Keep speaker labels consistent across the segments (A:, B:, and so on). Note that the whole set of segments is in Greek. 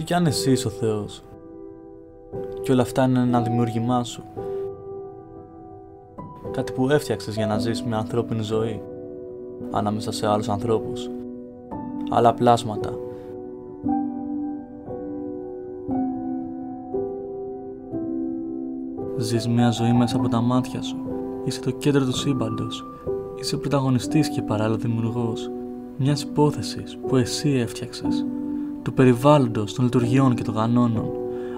A: κι αν εσύ είσαι ο Θεός και όλα αυτά είναι ένα δημιούργημά σου, κάτι που έφτιαξες για να ζεις μια ανθρώπινη ζωή ανάμεσα σε άλλους ανθρώπους, άλλα πλάσματα. Ζεις μια ζωή μέσα από τα μάτια σου. Είσαι το κέντρο του σύμπαντος. Είσαι ο πρωταγωνιστής και παράλληλα δημιουργός μιας υπόθεσης που εσύ έφτιαξες, του περιβάλλοντος, των λειτουργιών και των κανόνων.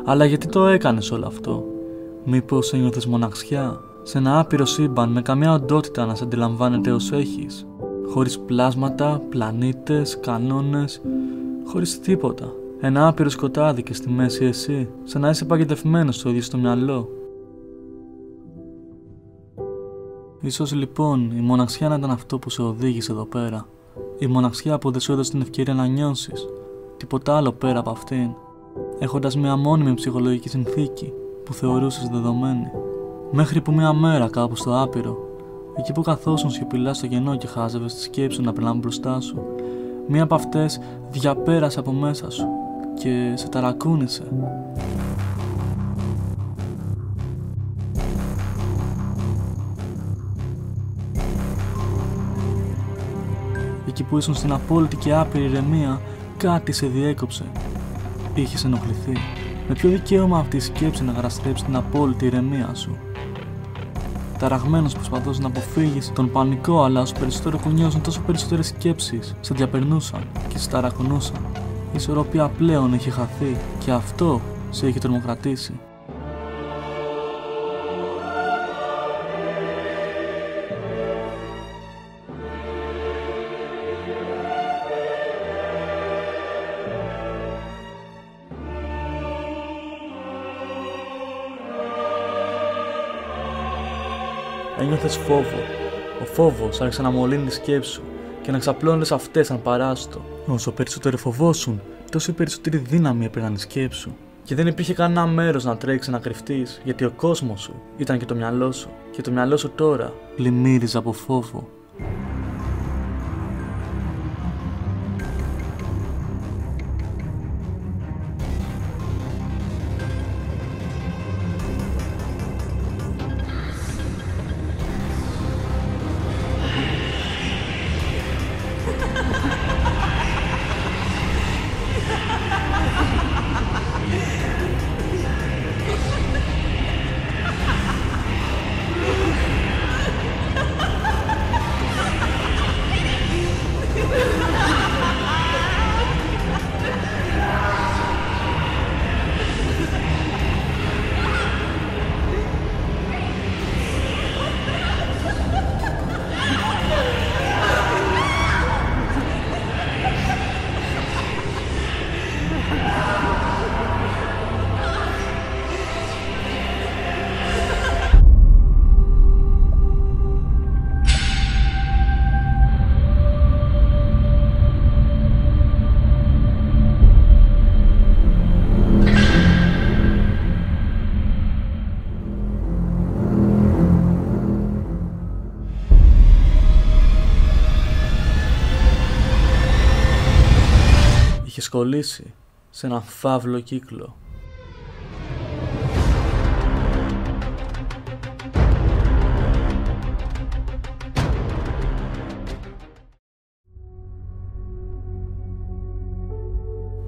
A: Αλλά γιατί το έκανες όλο αυτό? Μήπως ένιωθες μοναξιά σε ένα άπειρο σύμπαν με καμιά οντότητα να σε αντιλαμβάνεται ως έχεις, χωρίς πλάσματα, πλανήτες, κανόνες, χωρίς τίποτα? Ένα άπειρο σκοτάδι και στη μέση εσύ, σαν να είσαι παγιδευμένος στο ίδιο στο μυαλό. Ίσως λοιπόν η μοναξιά να ήταν αυτό που σε οδήγησε εδώ πέρα. Η μοναξιά που δεν σου έδωσε την ευκαιρία να νιώσεις τίποτα άλλο πέρα από αυτήν, έχοντας μια μόνιμη ψυχολογική συνθήκη που θεωρούσες δεδομένη. Μέχρι που μια μέρα κάπου στο άπειρο, εκεί που καθόσουν σιωπηλά στο κενό και χάζευες τη σκέψη να περνάμε μπροστά σου, μία από αυτές διαπέρασε από μέσα σου και σε ταρακούνησε. Εκεί που ήσουν στην απόλυτη και άπειρη ηρεμία, κάτι σε διέκοψε. Είχες ενοχληθεί. Με ποιο δικαίωμα αυτή η σκέψη να καταστρέψει την απόλυτη ηρεμία σου? Ταραγμένος προσπαθώς να αποφύγεις τον πανικό, αλλά όσο περισσότερο κουνιόζουν, τόσο περισσότερες σκέψεις σε διαπερνούσαν και σε ταρακουνούσαν. Η ισορροπία πλέον είχε χαθεί και αυτό σε είχε τρομοκρατήσει. Ένιωθες φόβο. Ο φόβος άρχισε να μολύνει τη σκέψη σου και να ξαπλώνεις αυτές σαν παράστο. Όσο περισσότερο φοβόσουν, τόσο περισσότερη δύναμη έπαιρναν η σκέψη σου. Και δεν υπήρχε κανένα μέρος να τρέξεις να κρυφτείς, γιατί ο κόσμος σου ήταν και το μυαλό σου. Και το μυαλό σου τώρα πλημμύριζε από φόβο. Είχε σκολήσει σε έναν φαύλο κύκλο.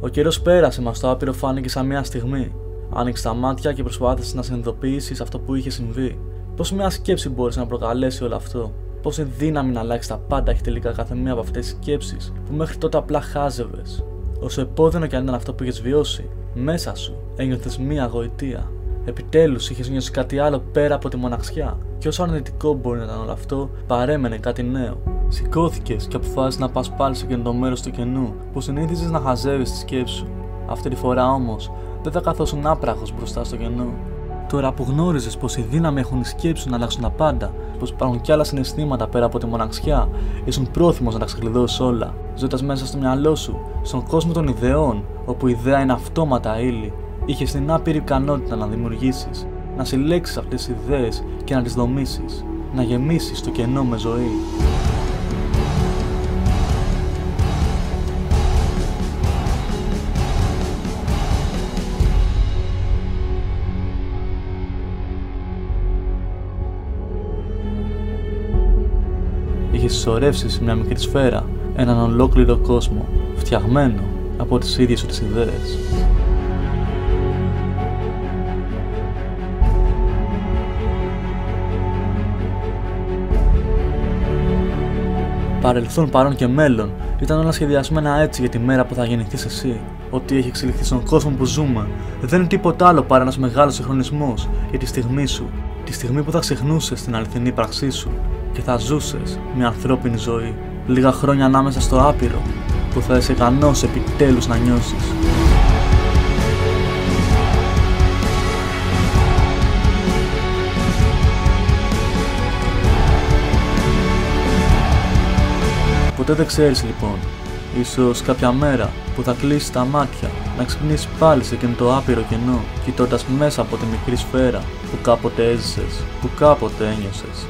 A: Ο καιρός πέρασε, μας το άπειρο φάνηκε σαν μια στιγμή. Άνοιξε τα μάτια και προσπάθησε να συνειδητοποιήσεις αυτό που είχε συμβεί. Πώς μια σκέψη μπόρεσε να προκαλέσει όλο αυτό? Πόση δύναμη να αλλάξει τα πάντα έχει τελικά κάθε μία από αυτές τις σκέψεις που μέχρι τότε απλά χάζευες? Όσο επώδυνο κι αν ήταν αυτό που είχες βιώσει, μέσα σου ένιωθες μία γοητεία. Επιτέλους είχες νιώσει κάτι άλλο πέρα από τη μοναξιά. Και όσο αρνητικό μπορεί να ήταν όλο αυτό, παρέμενε κάτι νέο. Σηκώθηκες και αποφάσισες να πας πάλι σε εκείνο το μέρος του κενού που συνήθιζες να χαζεύεις τη σκέψη σου. Αυτή τη φορά όμως δεν θα καθόσουν άπραχος μπροστά στο κενό. Τώρα που γνώριζες πως η δύναμη έχουν οι σκέψεις να αλλάξουν τα πάντα, πως υπάρχουν κι άλλα συναισθήματα πέρα από τη μοναξιά, ήσουν πρόθυμος να τα ξεκλειδώσεις όλα, ζώντας μέσα στο μυαλό σου, στον κόσμο των ιδεών, όπου η ιδέα είναι αυτόματα ύλη. Είχες την άπειρη ικανότητα να δημιουργήσεις, να συλλέξεις αυτές τις ιδέες και να τις δομήσεις, να γεμίσεις το κενό με ζωή. είχε συσσωρεύσει σε μια μικρή σφαίρα έναν ολόκληρο κόσμο, φτιαγμένο από τις ίδιες σου τις ιδέες. Παρελθόν, παρόν και μέλλον ήταν όλα σχεδιασμένα έτσι για τη μέρα που θα γεννηθείς εσύ. Ό,τι έχει εξελιχθεί στον κόσμο που ζούμε δεν είναι τίποτα άλλο παρά ένας μεγάλος συγχρονισμός για τη στιγμή σου. Τη στιγμή που θα ξεχνούσες την αληθινή ύπαρξή σου και θα ζούσες μια ανθρώπινη ζωή. Λίγα χρόνια ανάμεσα στο άπειρο που θα είσαι ικανός επιτέλους να νιώσεις. Ποτέ δεν ξέρεις λοιπόν, ίσως κάποια μέρα που θα κλείσεις τα μάτια να ξυπνήσεις πάλι σε εκείνο το άπειρο κενό, κοιτώντας μέσα από τη μικρή σφαίρα που κάποτε έζησες, που κάποτε ένιωσες.